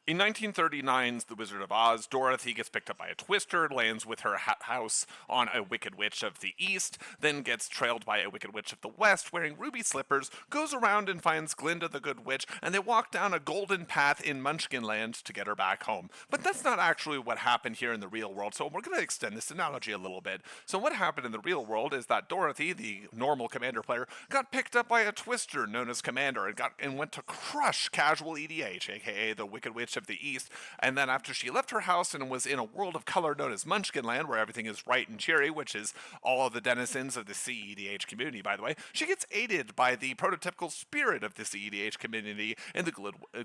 In 1939's The Wizard of Oz, Dorothy gets picked up by a twister, lands with her house on a Wicked Witch of the East, then gets trailed by a Wicked Witch of the West wearing ruby slippers, goes around and finds Glinda the Good Witch, and they walk down a golden path in Munchkinland to get her back home. But that's not actually what happened here in the real world, so we're going to extend this analogy a little bit. So what happened in the real world is that Dorothy, the normal Commander player, got picked up by a twister known as Commander and went to crush casual EDH, aka the Wicked Witch of the East, and then after she left her house and was in a world of color known as Munchkinland, where everything is bright and cheery, which is all of the denizens of the cEDH community, by the way, she gets aided by the prototypical spirit of the cEDH community and the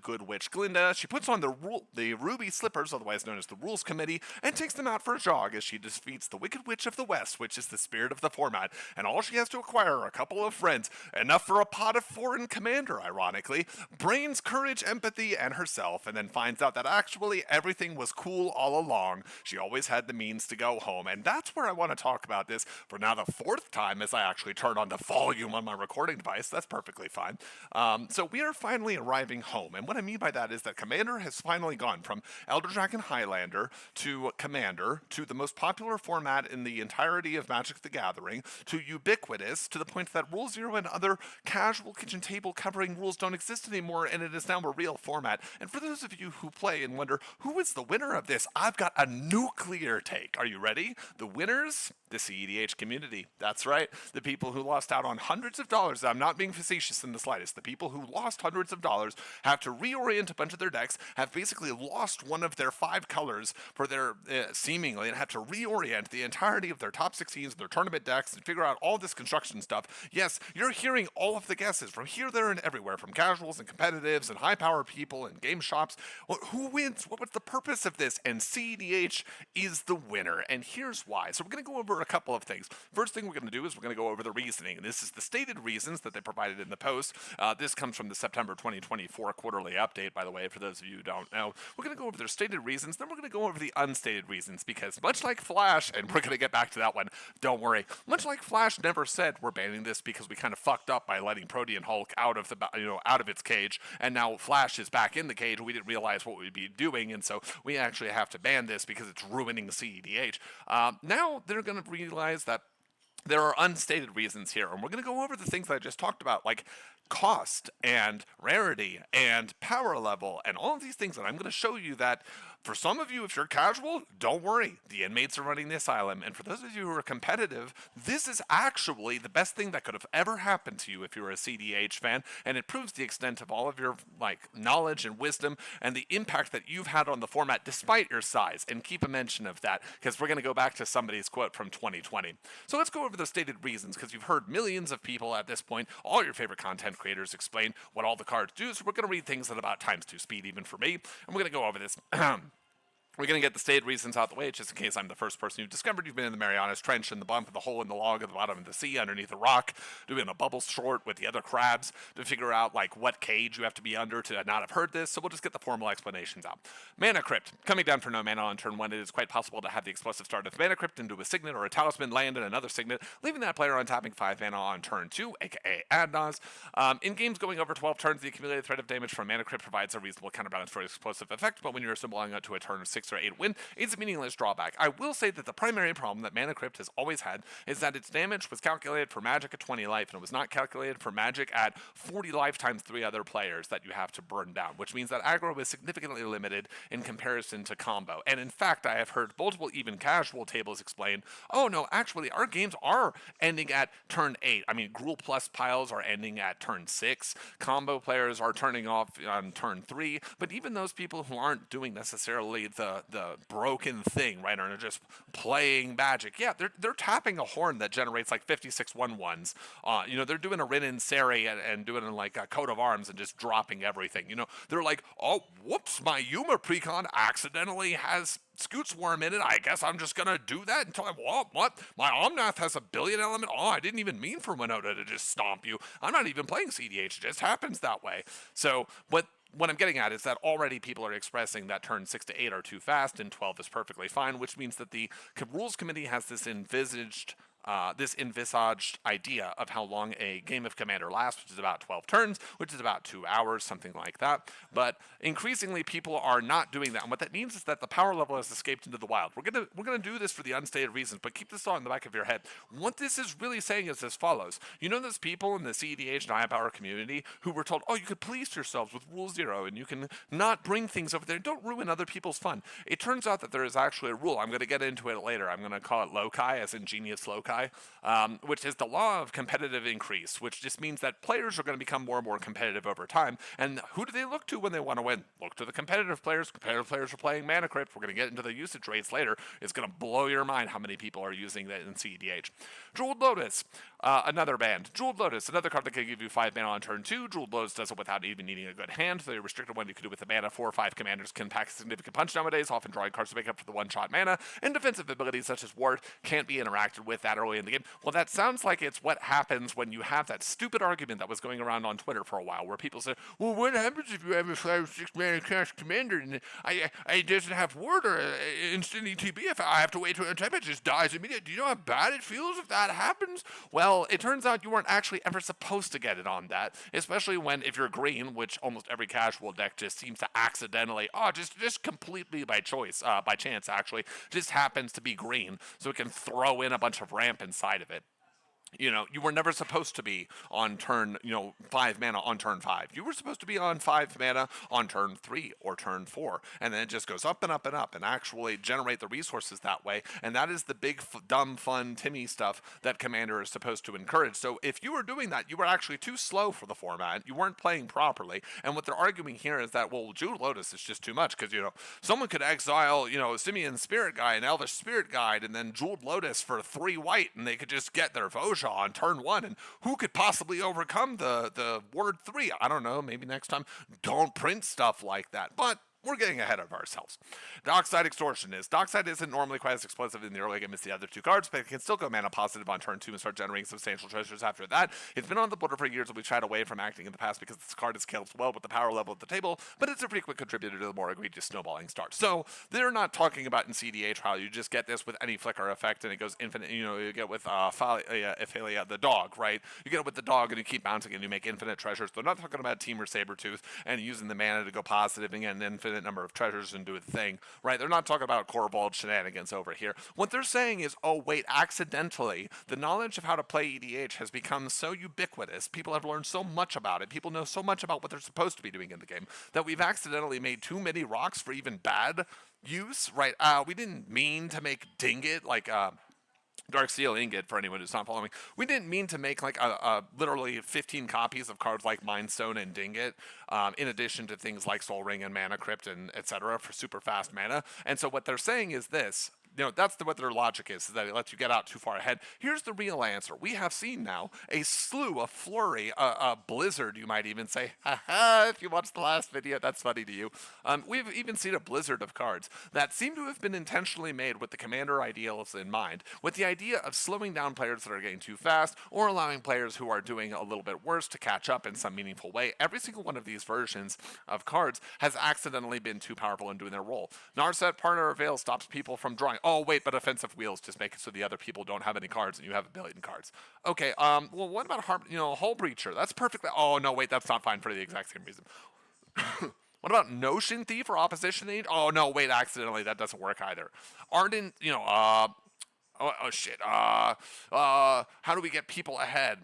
good witch Glinda. She puts on the ruby slippers, otherwise known as the Rules Committee, and takes them out for a jog as she defeats the Wicked Witch of the West, which is the spirit of the format, and all she has to acquire are a couple of friends, enough for a pot of foreign commander, ironically, brains, courage, empathy, and herself, and then finds out that actually everything was cool all along. She always had the means to go home, and that's where I want to talk about this for now the fourth time as I actually turn on the volume on my recording device. That's perfectly fine. So we are finally arriving home, and what I mean by that is that Commander has finally gone from Elder Dragon Highlander to Commander to the most popular format in the entirety of Magic the Gathering to ubiquitous to the point that Rule Zero and other casual kitchen table covering rules don't exist anymore, and it is now a real format. And for those of you who play and wonder who is the winner of this, I've got a nuclear take. Are you ready? The winners? The cEDH community. That's right. The people who lost out on hundreds of dollars. I'm not being facetious in the slightest. The people who lost hundreds of dollars have to reorient a bunch of their decks, have basically lost one of their 5 colors for their seemingly, and have to reorient the entirety of their top 16s, their tournament decks, and figure out all this construction stuff. Yes, you're hearing all of the guesses from here, there, and everywhere, from casuals and competitives and high power people and game shops. Well, who wins? What was the purpose of this? And cEDH is the winner, and here's why. So we're going to go over a couple of things. First thing we're going to do is we're going to go over the reasoning. This is the stated reasons that they provided in the post. This comes from the September 2024 quarterly update, by the way, for those of you who don't know. We're going to go over their stated reasons, then we're going to go over the unstated reasons, because much like Flash, and we're going to get back to that one, don't worry, much like Flash never said we're banning this because we kind of fucked up by letting Protean Hulk out of its cage, and now Flash is back in the cage, we didn't realize what we'd be doing, and so we actually have to ban this because it's ruining the cEDH. Now they're going to realize that there are unstated reasons here, and we're going to go over the things that I just talked about, like cost and rarity and power level and all of these things, and I'm going to show you that for some of you, if you're casual, don't worry, the inmates are running the asylum, and for those of you who are competitive, this is actually the best thing that could have ever happened to you if you're a cEDH fan, and it proves the extent of all of your knowledge and wisdom and the impact that you've had on the format despite your size, and keep a mention of that, because we're going to go back to somebody's quote from 2020. So let's go over the stated reasons, because you've heard millions of people at this point, all your favorite content creators, explain what all the cards do, so we're going to read things at about ×2 speed even for me, and we're going to go over this. We're going to get the stated reasons out the way, just in case I'm the first person you've discovered. You've been in the Marianas Trench, in the bump, the hole in the log at the bottom of the sea, underneath a rock, doing a bubble short with the other crabs to figure out what cage you have to be under to not have heard this. So we'll just get the formal explanations out. Mana Crypt. Coming down for no mana on turn 1, it is quite possible to have the explosive start of Mana Crypt into a Signet or a Talisman, land in another Signet, leaving that player untapping 5 mana on turn 2, aka Adnaz. In games going over 12 turns, the accumulated threat of damage from Mana Crypt provides a reasonable counterbalance for explosive effect, but when you're assembling it to a turn of 6 or 8 win, it's a meaningless drawback. I will say that the primary problem that Mana Crypt has always had is that its damage was calculated for Magic at 20 life, and it was not calculated for Magic at 40 life times 3 other players that you have to burn down, which means that aggro is significantly limited in comparison to combo. And in fact, I have heard multiple even casual tables explain, oh no, actually our games are ending at turn 8. I mean, Gruul Plus piles are ending at turn 6, combo players are turning off on turn 3, but even those people who aren't doing necessarily the broken thing, right, or just playing Magic, yeah, they're tapping a horn that generates like 56 1/1s. They're doing a Rin and Seri and doing like a coat of arms and just dropping everything. They're like, oh, whoops, my Yuma precon accidentally has Scoots Worm in it. I guess I'm just gonna do that until what? My Omnath has a billion element. Oh, I didn't even mean for Winota to just stomp you. I'm not even playing cEDH. It just happens that way. So, what I'm getting at is that already people are expressing that turn 6 to 8 are too fast and 12 is perfectly fine, which means that the Rules Committee has this envisaged this envisaged idea of how long a game of Commander lasts, which is about 12 turns, which is about 2 hours, something like that. But increasingly, people are not doing that. And what that means is that the power level has escaped into the wild. We're gonna do this for the unstated reasons, but keep this thought in the back of your head. What this is really saying is as follows. You know, there's people in the cEDH and high power community who were told, oh, you could police yourselves with Rule 0, and you can not bring things over there. Don't ruin other people's fun. It turns out that there is actually a rule. I'm going to get into it later. I'm going to call it loci, as in genius loci, which is the law of competitive increase, which just means that players are going to become more and more competitive over time. And who do they look to when they want to win? Look to the competitive players. Competitive players are playing Mana Crypt. We're going to get into the usage rates later. It's going to blow your mind how many people are using that in cEDH. Jeweled Lotus, another band. Jeweled Lotus, another card that can give you 5 mana on turn 2. Jeweled Lotus does it without even needing a good hand. The restricted one you can do with the mana. 4 or 5 commanders can pack a significant punch nowadays, often drawing cards to make up for the one-shot mana. And defensive abilities such as Ward can't be interacted with that early in the game. Well, that sounds like it's what happens when you have that stupid argument that was going around on Twitter for a while, where people say, well, what happens if you have a 5 or 6 mana cast commander and I doesn't have Ward or instant ETB? If I have to wait to untap, it just dies immediately. Do you know how bad it feels if that happens? Well, it turns out you weren't actually ever supposed to get it on that, especially when, if you're green, which almost every casual deck just seems to accidentally, just completely by choice, by chance actually, just happens to be green, so it can throw in a bunch of ramp inside of it. You know, you were never supposed to be on turn, 5 mana on turn 5. You were supposed to be on 5 mana on turn 3 or turn 4. And then it just goes up and up and up and actually generate the resources that way. And that is the big, dumb, fun, Timmy stuff that Commander is supposed to encourage. So if you were doing that, you were actually too slow for the format. You weren't playing properly. And what they're arguing here is that, well, Jeweled Lotus is just too much because, someone could exile, Simeon Spirit Guide and Elvish Spirit Guide and then Jeweled Lotus for 3 white and they could just get their Voja on turn 1, and who could possibly overcome the word 3? I don't know, maybe next time don't print stuff like that, but we're getting ahead of ourselves. Dockside Extortionist. Dockside isn't normally quite as explosive in the early game as the other 2 cards, but it can still go mana positive on turn 2 and start generating substantial treasures after that. It's been on the border for years, and we've shied away from acting in the past because this card is scaled well with the power level at the table, but it's a frequent contributor to the more egregious snowballing start. So they're not talking about in cEDH how you just get this with any flicker effect and it goes infinite. You get with Ephalia, the dog, right? You get it with the dog and you keep bouncing and you make infinite treasures. They're not talking about Team or Sabretooth and using the mana to go positive and get an infinite number of treasures and do a thing, right? They're not talking about Corvold shenanigans over here. What they're saying is, oh wait, accidentally, the knowledge of how to play EDH has become so ubiquitous, people have learned so much about it, people know so much about what they're supposed to be doing in the game, that we've accidentally made too many rocks for even bad use, right? We didn't mean to make Dinget like Dark Steel Ingot, for anyone who's not following. We didn't mean to make like literally 15 copies of cards like Mind Stone and Dinget, in addition to things like Soul Ring and Mana Crypt and etc. for super fast mana. And so what they're saying is this. That's what their logic is that it lets you get out too far ahead. Here's the real answer. We have seen now a slew, a flurry, a blizzard, you might even say. If you watched the last video, that's funny to you. We've even seen a blizzard of cards that seem to have been intentionally made with the Commander ideals in mind, with the idea of slowing down players that are getting too fast or allowing players who are doing a little bit worse to catch up in some meaningful way. Every single one of these versions of cards has accidentally been too powerful in doing their role. Narset, Partner, or Veil stops people from drawing. Oh, wait, but offensive wheels just make it so the other people don't have any cards and you have a billion cards. Okay, well, what about Hull Breacher? That's perfectly... Oh, no, wait, that's not fine for the exact same reason. What about Notion Thief or Opposition Age? Oh, no, wait, accidentally, that doesn't work either. Ardent, oh shit, how do we get people ahead?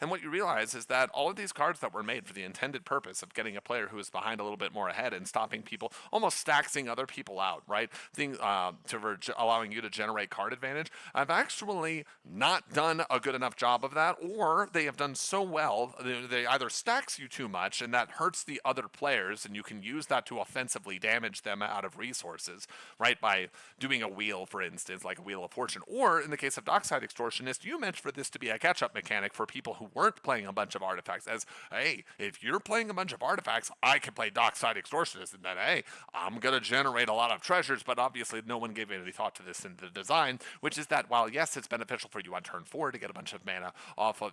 And what you realize is that all of these cards that were made for the intended purpose of getting a player who is behind a little bit more ahead and stopping people, almost staxing other people out, right? Allowing you to generate card advantage. I've actually not done a good enough job of that, or they have done so well, they either stacks you too much and that hurts the other players and you can use that to offensively damage them out of resources, right? By doing a wheel, for instance, like a Wheel of Fortune. Or in the case of Dockside Extortionist, you meant for this to be a catch-up mechanic for people who weren't playing a bunch of artifacts. As, hey, if you're playing a bunch of artifacts, I can play Dockside Extortionist, and then, hey, I'm going to generate a lot of treasures, but obviously no one gave any thought to this in the design, which is that while, yes, it's beneficial for you on turn 4 to get a bunch of mana off of,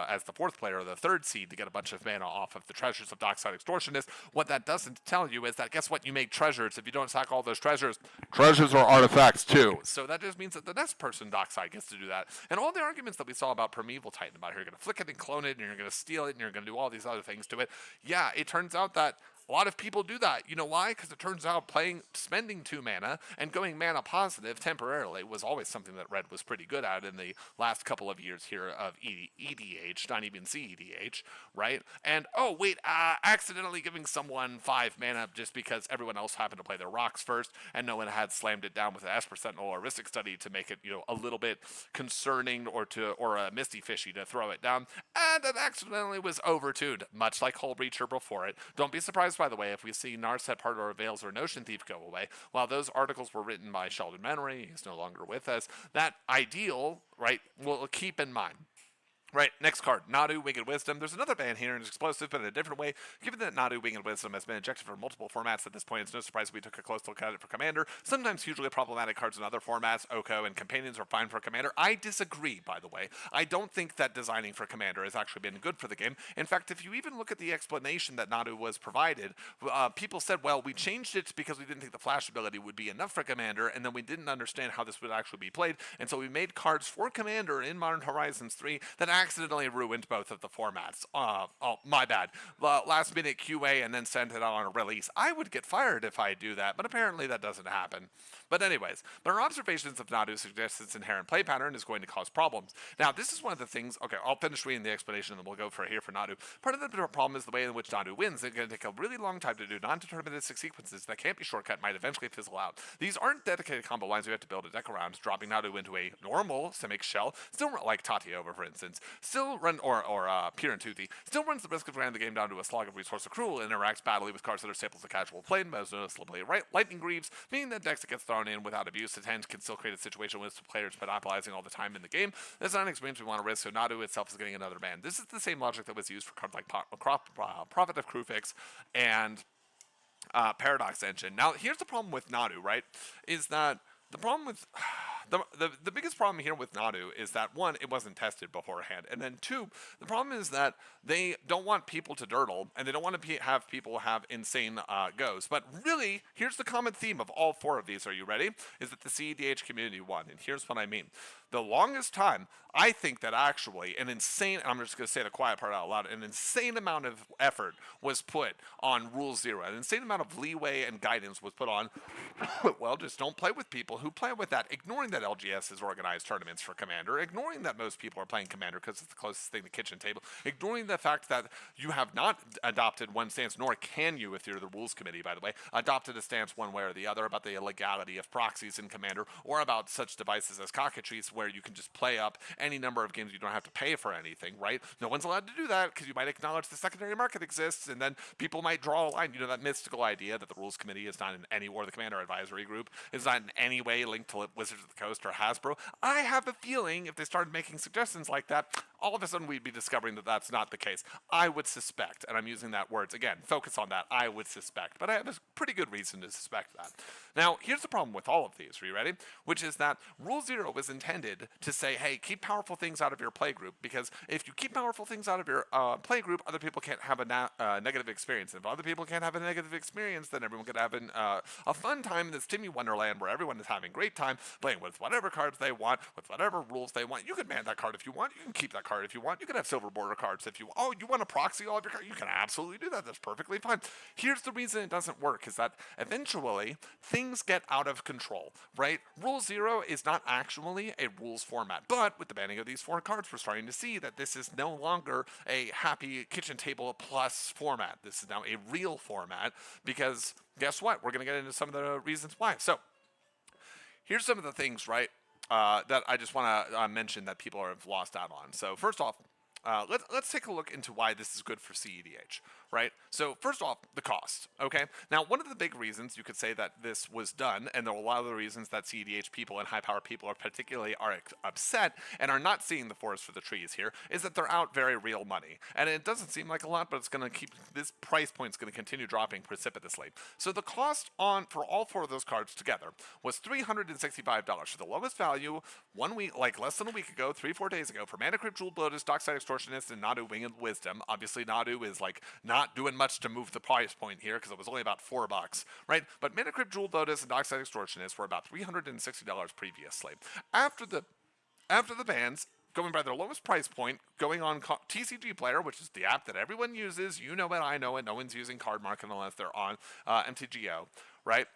as the 4th player or the 3rd seed to get a bunch of mana off of the treasures of Dockside Extortionist, what that doesn't tell you is that, guess what, you make treasures. If you don't sack all those treasures are artifacts too. So that just means that the next person Dockside gets to do that. And all the arguments that we saw about Primeval Titan, about how you're going to flick it and clone it, and you're going to steal it, and you're going to do all these other things to it. Yeah, it turns out that a lot of people do that. You know why? Because it turns out spending 2 mana and going mana positive temporarily was always something that Red was pretty good at in the last couple of years here of EDH, not even cEDH, right? And, oh, wait, accidentally giving someone 5 mana just because everyone else happened to play their rocks first and no one had slammed it down with an Esper Sentinel or Ristic Study to make it, a little bit concerning or a Misty Fishy to throw it down. And it accidentally was overtuned, much like Hull Breacher before it. Don't be surprised, by the way, if we see Narset, Parter, Veils, or Notion Thief go away. While those articles were written by Sheldon Menery, he's no longer with us, that ideal, right, we'll keep in mind. Right, next card, Nadu, Winged Wisdom. There's another ban here, and it's explosive, but in a different way. Given that Nadu, Winged Wisdom has been injected for multiple formats at this point, it's no surprise we took a close look at it for Commander. Sometimes hugely problematic cards in other formats, Oko and Companions are fine for Commander. I disagree, by the way. I don't think that designing for Commander has actually been good for the game. In fact, if you even look at the explanation that Nadu was provided, people said, well, we changed it because we didn't think the flash ability would be enough for Commander, and then we didn't understand how this would actually be played, and so we made cards for Commander in Modern Horizons 3 that accidentally ruined both of the formats. Oh, my bad. Last minute QA and then sent it out on a release. I would get fired if I do that, but apparently that doesn't happen. But anyways, our observations of Nadu suggest its inherent play pattern is going to cause problems. Now, this is one of the things, okay, I'll finish reading the explanation and then we'll go for Nadu. Part of the problem is the way in which Nadu wins. It's going to take a really long time to do non-deterministic sequences that can't be shortcut, might eventually fizzle out. These aren't dedicated combo lines we have to build a deck around. Dropping Nadu into a normal Simic shell, still like Tati over, for instance, still run, or Pure and Toothy, still runs the risk of running the game down to a slog of resource accrual and interacts badly with cards that are staples of casual play, most noticeably Lightning Greaves, meaning that decks that get thrown in without abuse at hand can still create a situation with players monopolizing all the time in the game. That's not an experience we want to risk, so Nadu itself is getting another ban. This is the same logic that was used for cards like Prophet of Krufix and Paradox Engine. Now, here's the problem with Nadu, right? Is that the problem with the biggest problem here with Nadu is that, one, it wasn't tested beforehand, and then two, the problem is that they don't want people to dirtle, and they don't want to have people have insane goes. But really, here's the common theme of all 4 of these. Are you ready? Is that the cEDH community won, and here's what I mean. The longest time, I think that actually an insane, and I'm just going to say the quiet part out loud, an insane amount of effort was put on Rule 0. An insane amount of leeway and guidance was put on, well, just don't play with people who play with that, ignoring that LGS has organized tournaments for Commander, ignoring that most people are playing Commander because it's the closest thing to kitchen table, ignoring the fact that you have not adopted one stance, nor can you if you're the rules committee, by the way, adopted a stance one way or the other about the illegality of proxies in Commander, or about such devices as cockatrice where you can just play up any number of games you don't have to pay for anything, right? No one's allowed to do that because you might acknowledge the secondary market exists, and then people might draw a line. You know, that mystical idea that the rules committee is not in any, or the Commander advisory group is not in any way linked to Wizards of the Coast or Hasbro. I have a feeling if they started making suggestions like that, all of a sudden we'd be discovering that that's not the case. I would suspect, and I'm using that words again, focus on that, I would suspect, but I have a pretty good reason to suspect that. Now, here's the problem with all of these, are you ready? Which is that Rule 0 was intended to say, hey, keep powerful things out of your playgroup, because if you keep powerful things out of your playgroup, other people can't have a negative experience. And if other people can't have a negative experience, then everyone can have a fun time in this Timmy Wonderland where everyone is having a great time playing with whatever cards they want, with whatever rules they want. You can ban that card if you want. You can keep that card if you want. You can have silver border cards if you want. Oh, you want to proxy all of your cards? You can absolutely do that. That's perfectly fine. Here's the reason it doesn't work, is that eventually things get out of control, right? Rule 0 is not actually a rules format, but with the banning of these 4 cards, we're starting to see that this is no longer a happy kitchen table plus format. This is now a real format, because guess what? We're going to get into some of the reasons why. So here's some of the things, right, that I just want to mention that people have lost out on. So first off, let's take a look into why this is good for cEDH, right? So first off, the cost, okay? Now, one of the big reasons you could say that this was done, and there are a lot of the reasons that cEDH people and high-power people are particularly upset and are not seeing the forest for the trees here, is that they're out very real money. And it doesn't seem like a lot, but it's going to keep, this price point is going to continue dropping precipitously. So the cost for all 4 of those cards together was $365 for the lowest value 1 week, like less than a week ago, 3-4 days ago, for Mana Crypt, Lotus, Dockside Extortionist, and Nadu, Winged Wisdom. Obviously, Nadu is like not not doing much to move the price point here because it was only about $4, right? But Mana Crypt, Jewel Lotus, and Dockside Extortionist were about $360 previously. After the bans, going by their lowest price point, going on TCG Player, which is the app that everyone uses, you know it, I know it, no one's using Card Market unless they're on MTGO, right?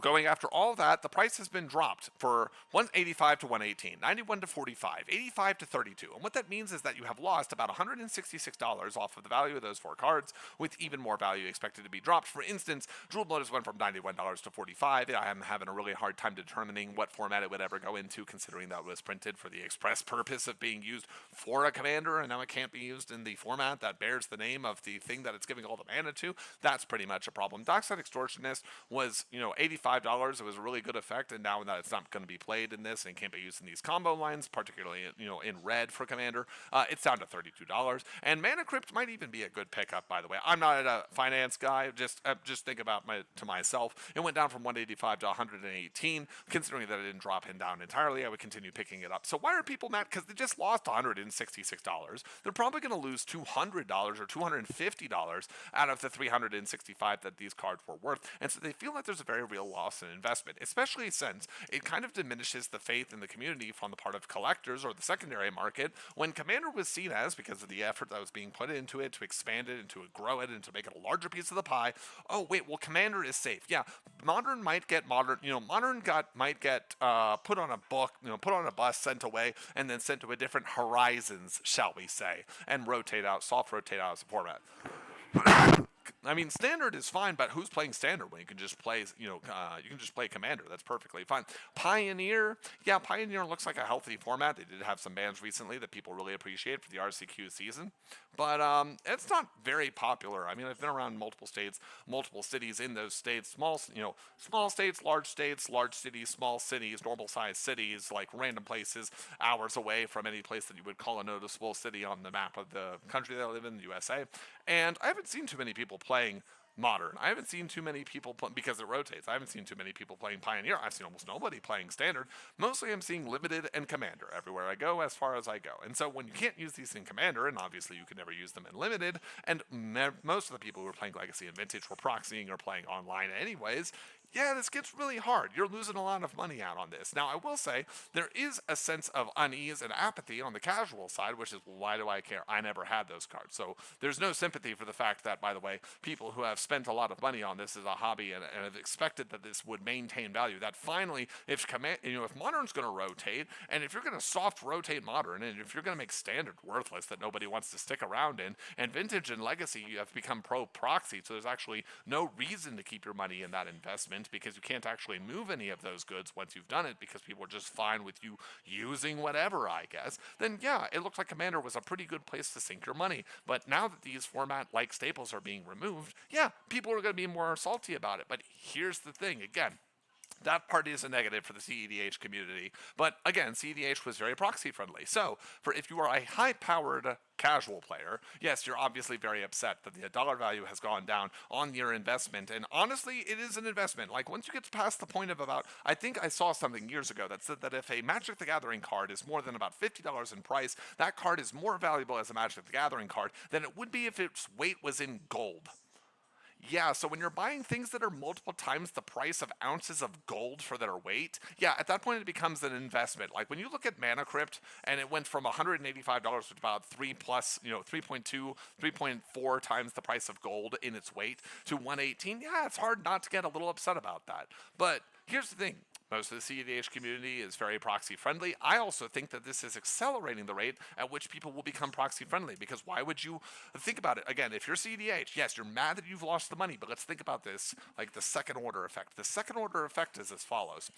Going after all of that, the price has been dropped for 185 to 118, 91 to 45, 85 to 32. And what that means is that you have lost about $166 off of the value of those 4 cards, with even more value expected to be dropped. For instance, Jeweled Lotus went from $91 to 45. I am having a really hard time determining what format it would ever go into, considering that it was printed for the express purpose of being used for a commander, and now it can't be used in the format that bears the name of the thing that it's giving all the mana to. That's pretty much a problem. Dockside Extortionist was, $85. It was a really good effect, and now that it's not going to be played in this and can't be used in these combo lines, particularly in red for commander, it's down to $32. And Mana Crypt might even be a good pickup, by the way. I'm not a finance guy. Just think about to myself. It went down from 185 to 118. Considering that it didn't drop down entirely, I would continue picking it up. So why are people mad? Because they just lost $166. They're probably going to lose $200 or $250 out of the $365 that these cards were worth, and so they feel like there's a very real loss in investment, especially since it kind of diminishes the faith in the community from the part of collectors or the secondary market when Commander was seen as, because of the effort that was being put into it to expand it and to grow it and to make it a larger piece of the pie. Oh wait, well Commander is safe. Yeah, Modern might get put on a book, put on a bus, sent away, and then sent to a different horizons, shall we say, and soft rotate out as a format. I mean, standard is fine, but who's playing standard when you can just play, you can just play commander? That's perfectly fine. Pioneer, yeah, Pioneer looks like a healthy format. They did have some bans recently that people really appreciate for the RCQ season, but it's not very popular. I mean, I've been around multiple states, multiple cities in those states, small states, large cities, small cities, normal-sized cities, like random places, hours away from any place that you would call a noticeable city on the map of the country that I live in, the USA. And I haven't seen too many people playing Modern. I haven't seen too many people because it rotates. I haven't seen too many people playing Pioneer. I've seen almost nobody playing Standard. Mostly I'm seeing Limited and Commander everywhere I go, as far as I go. And so when you can't use these in Commander, and obviously you can never use them in Limited, and most of the people who are playing Legacy and Vintage were proxying or playing online anyways, yeah, this gets really hard. You're losing a lot of money out on this. Now, I will say, there is a sense of unease and apathy on the casual side, which is, why do I care? I never had those cards. So there's no sympathy for the fact that, by the way, people who have spent a lot of money on this as a hobby and have expected that this would maintain value, that finally, if Modern's going to rotate, and if you're going to soft rotate Modern, and if you're going to make Standard worthless that nobody wants to stick around in, and Vintage and Legacy, you have become pro-proxy, so there's actually no reason to keep your money in that investment, because you can't actually move any of those goods once you've done it, because people are just fine with you using whatever, I guess, then yeah, it looks like Commander was a pretty good place to sink your money. But now that these format-like staples are being removed, yeah, people are going to be more salty about it. But here's the thing, again, that part is a negative for the cEDH community. But again, cEDH was very proxy friendly. So if you are a high-powered casual player, yes, you're obviously very upset that the dollar value has gone down on your investment. And honestly, it is an investment. Like, once you get past the point of I think I saw something years ago that said that if a Magic the Gathering card is more than about $50 in price, that card is more valuable as a Magic the Gathering card than it would be if its weight was in gold. Yeah, so when you're buying things that are multiple times the price of ounces of gold for their weight, yeah, at that point it becomes an investment. Like when you look at Mana Crypt and it went from $185, which about 3.2, 3.4 times the price of gold in its weight, to 118, yeah, it's hard not to get a little upset about that. But here's the thing. Most of the cEDH community is very proxy friendly. I also think that this is accelerating the rate at which people will become proxy friendly, because why would you think about it? Again, if you're cEDH, yes, you're mad that you've lost the money, but let's think about this like the second order effect. The second order effect is as follows.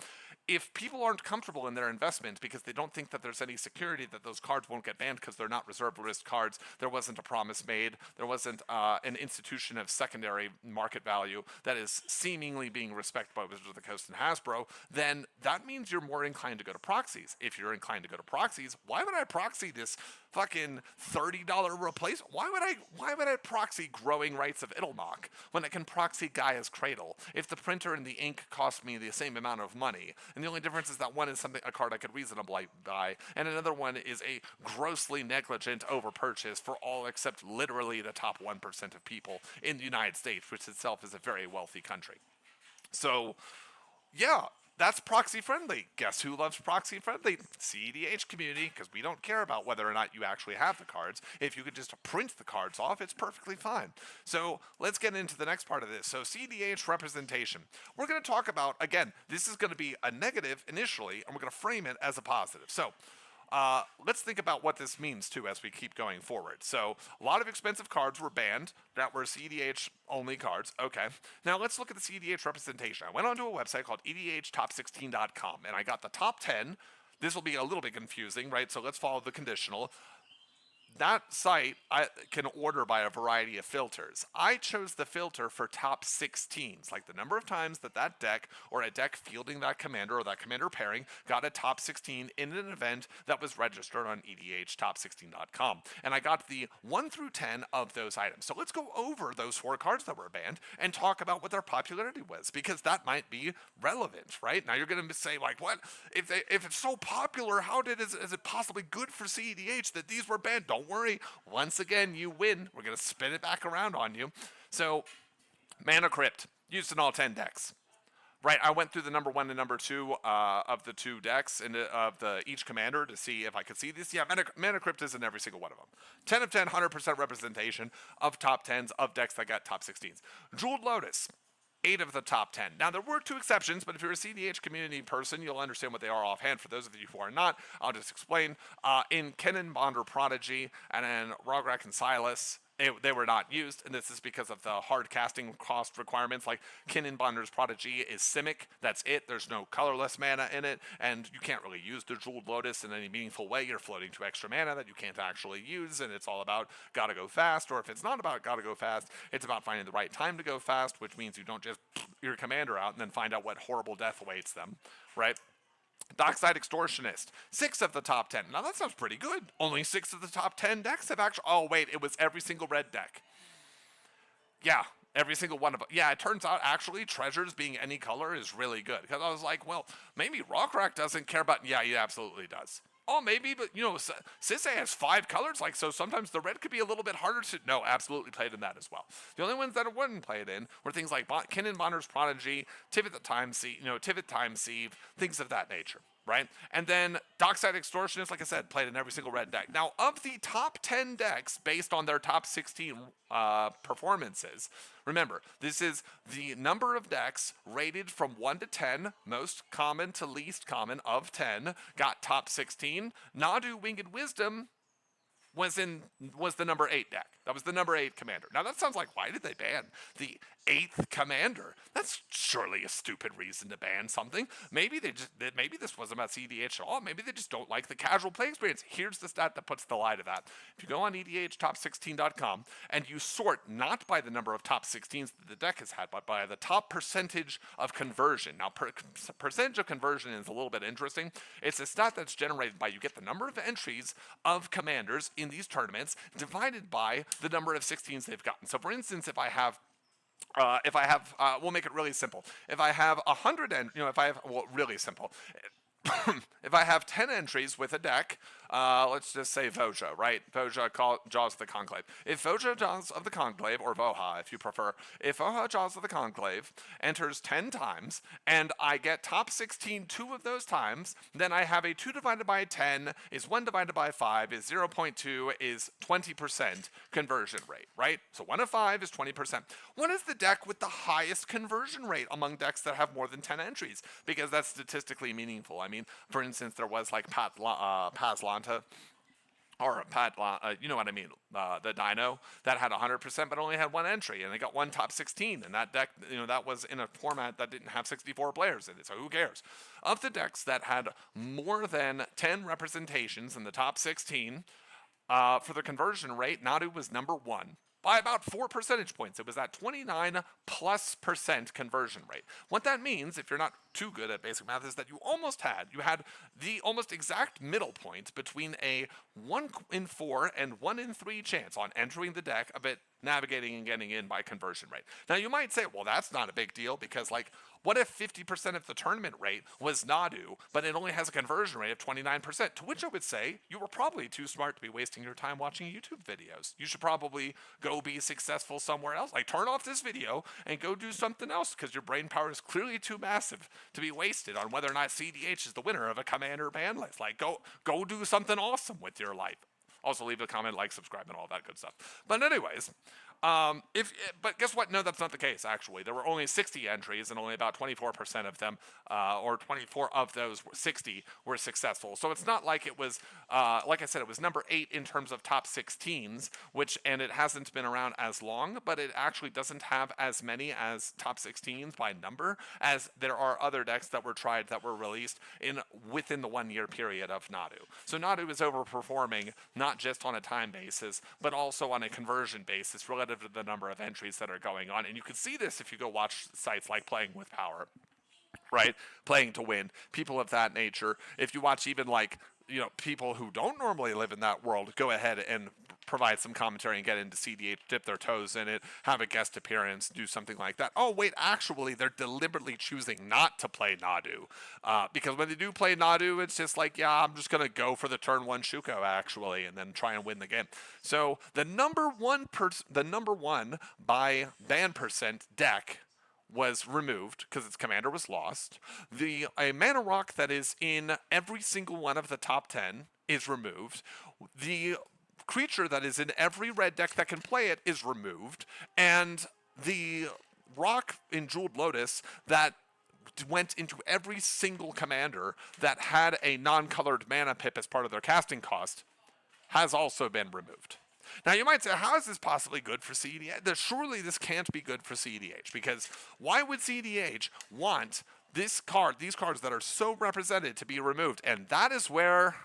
If people aren't comfortable in their investment because they don't think that there's any security that those cards won't get banned because they're not reserved list cards, there wasn't a promise made, there wasn't an institution of secondary market value that is seemingly being respected by Wizards of the Coast and Hasbro, then that means you're more inclined to go to proxies. If you're inclined to go to proxies, why would I proxy this fucking $30 replacement? Why would I proxy Growing Rights of Idelmach when I can proxy Gaia's Cradle if the printer and the ink cost me the same amount of money? And the only difference is that one is a card I could reasonably buy, and another one is a grossly negligent overpurchase for all except literally the top 1% of people in the United States, which itself is a very wealthy country. So, yeah, that's proxy friendly. Guess who loves proxy friendly? cEDH community, because we don't care about whether or not you actually have the cards. If you could just print the cards off, it's perfectly fine. So let's get into the next part of this. So cEDH representation. We're going to talk about, again, this is going to be a negative initially, and we're going to frame it as a positive. So let's think about what this means too as we keep going forward. So a lot of expensive cards were banned that were cEDH only cards. Okay. Now let's look at the cEDH representation. I went onto a website called edhtop16.com and I got the top 10. This will be a little bit confusing, right? So let's follow the conditional. That site I can order by a variety of filters. I chose the filter for top 16s, like the number of times that deck or a deck fielding that commander or that commander pairing got a top 16 in an event that was registered on edhtop16.com. And I got the 1 through 10 of those items. So let's go over those 4 cards that were banned and talk about what their popularity was, because that might be relevant, right? Now you're going to say, like, what? If it's so popular, how is it possibly good for cEDH that these were banned? Don't worry. Once again, you win. We're going to spin it back around on you. So, Mana Crypt, used in all 10 decks. Right, I went through the number 1 and number 2 of the 2 decks and of each commander to see if I could see this. Yeah, Mana Crypt is in every single one of them. 10 of 10, 100% representation of top 10s of decks that got top 16s. Jeweled Lotus, 8 of the top 10. Now, there were 2 exceptions, but if you're a cEDH community person, you'll understand what they are offhand. For those of you who are not, I'll just explain. In Kennen Bonder Prodigy and in Rograk and Silas, they were not used, and this is because of the hard casting cost requirements. Like Kennen Bonder's Prodigy is Simic, that's it. There's no colorless mana in it, and you can't really use the Jeweled Lotus in any meaningful way. You're floating 2 extra mana that you can't actually use, and it's all about gotta go fast, or if it's not about gotta go fast, it's about finding the right time to go fast, which means you don't just your commander out and then find out what horrible death awaits them, right? Dockside Extortionist, 6 of the top 10. Now that sounds pretty good. Only 6 of the top 10 decks have actually... Oh, wait, it was every single red deck. Yeah, every single one of them. Yeah, it turns out actually Treasures being any color is really good. Because I was like, well, maybe Rograk doesn't care about... Yeah, he absolutely does. Oh, maybe, but, you know, Sisse has 5 colors, like, so sometimes the red could be a little bit harder to... No, absolutely played in that as well. The only ones that it wouldn't play it in were things like Kennen Bonder's Prodigy, Tivit Time Sieve, things of that nature, right? And then Dockside Extortionist, like I said, played in every single red deck. Now, of the top 10 decks, based on their top 16 performances, remember, this is the number of decks rated from 1 to 10, most common to least common of 10, got top 16. Nadu Winged Wisdom was the number 8 deck. That was the number 8 commander. Now that sounds like, why did they ban the 8th commander? That's surely a stupid reason to ban something. Maybe this wasn't about cEDH at all. Maybe they just don't like the casual play experience. Here's the stat that puts the lie to that. If you go on edhtop16.com and you sort not by the number of top 16s that the deck has had, but by the top percentage of conversion. Now, percentage of conversion is a little bit interesting. It's a stat that's generated by you get the number of entries of commanders in these tournaments divided by the number of 16s they've gotten. So for instance, if I have, we'll make it really simple. If I have 100, really simple. If I have 10 entries with a deck, let's just say Voja, right? Voja, Jaws of the Conclave. If Voja, Jaws of the Conclave, or Voha, if you prefer, if Voha, Jaws of the Conclave enters 10 times, and I get top 16 2 of those times, then I have a 2 divided by 10 is 1 divided by 5 is 0.2 is 20% conversion rate, right? So 1 of 5 is 20%. What is the deck with the highest conversion rate among decks that have more than 10 entries? Because that's statistically meaningful. I mean, for instance, there was like Pazlanta, or you know what I mean, the Dino, that had 100% but only had 1 entry, and they got 1 top 16, and that deck, that was in a format that didn't have 64 players in it, so who cares? Of the decks that had more than 10 representations in the top 16, for the conversion rate, Nadu was number 1. By about 4 percentage points. It was at 29+% conversion rate. What that means, if you're not too good at basic math, is that you had the almost exact middle point between a 1 in 4 and 1 in 3 chance on entering the deck of it navigating and getting in by conversion rate. Now you might say, well, that's not a big deal, because like, what if 50% of the tournament rate was Nadu, but it only has a conversion rate of 29%? To which I would say, you were probably too smart to be wasting your time watching YouTube videos. You should probably go be successful somewhere else. Like, turn off this video and go do something else, because your brain power is clearly too massive to be wasted on whether or not cEDH is the winner of a commander ban list. Like, go do something awesome with your life. Also, leave a comment, like, subscribe, and all that good stuff. But anyways, but guess what? No, that's not the case, actually. There were only 60 entries, and only about 24% of them, or 24 of those 60 were successful. So it's not like it was, like I said, it was number 8 in terms of top 16s, and it hasn't been around as long, but it actually doesn't have as many as top 16s by number as there are other decks that were tried that were released within the 1 year period of Nadu. So Nadu is overperforming, not just on a time basis, but also on a conversion basis relative to the number of entries that are going on. And you can see this if you go watch sites like Playing with Power, right? Playing to Win, people of that nature. If you watch even like, people who don't normally live in that world, go ahead and provide some commentary and get into cEDH, dip their toes in it, have a guest appearance, do something like that. Oh, wait, actually, they're deliberately choosing not to play Nadu. Because when they do play Nadu, it's just like, yeah, I'm just going to go for the turn 1 Shuko, actually, and then try and win the game. So the number one by ban percent deck was removed because its commander was lost. A mana rock that is in every single one of the top 10 is removed. The creature that is in every red deck that can play it is removed. And the rock in Jeweled Lotus that went into every single commander that had a non-colored mana pip as part of their casting cost has also been removed. Now you might say, how is this possibly good for cEDH? Surely this can't be good for cEDH, because why would cEDH want these cards that are so represented to be removed? And that is where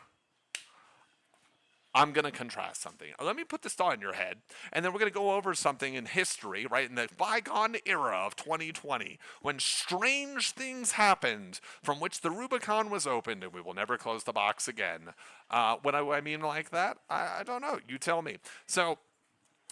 I'm going to contrast something. Let me put this thought in your head, and then we're going to go over something in history, right, in the bygone era of 2020, when strange things happened from which the Rubicon was opened, and we will never close the box again. What do I mean like that? I don't know. You tell me. So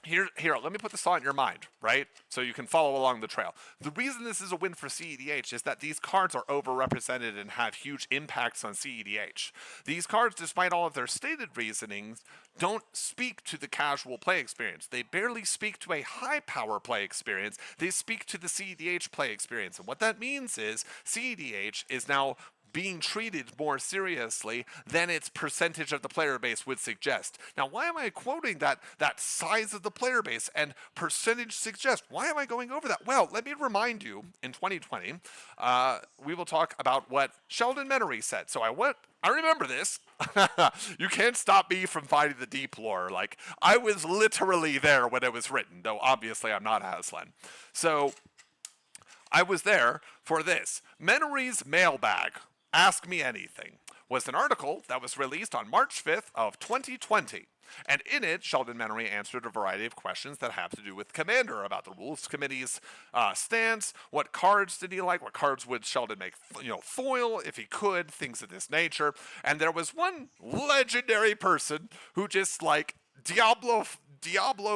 Here, let me put this thought in your mind, right? So you can follow along the trail. The reason this is a win for cEDH is that these cards are overrepresented and have huge impacts on cEDH. These cards, despite all of their stated reasonings, don't speak to the casual play experience. They barely speak to a high power play experience. They speak to the cEDH play experience. And what that means is cEDH is now being treated more seriously than its percentage of the player base would suggest. Now, why am I quoting that size of the player base and percentage suggest? Why am I going over that? Well, let me remind you, in 2020, we will talk about what Sheldon Menery said. So I remember this. You can't stop me from finding the deep lore. Like, I was literally there when it was written, though obviously I'm not Aslan. So I was there for this. Menery's Mailbag, Ask Me Anything, was an article that was released on March 5th of 2020. And in it, Sheldon Menery answered a variety of questions that have to do with Commander, about the Rules Committee's stance, what cards did he like, what cards would Sheldon make foil if he could, things of this nature. And there was one legendary person who just like Diablo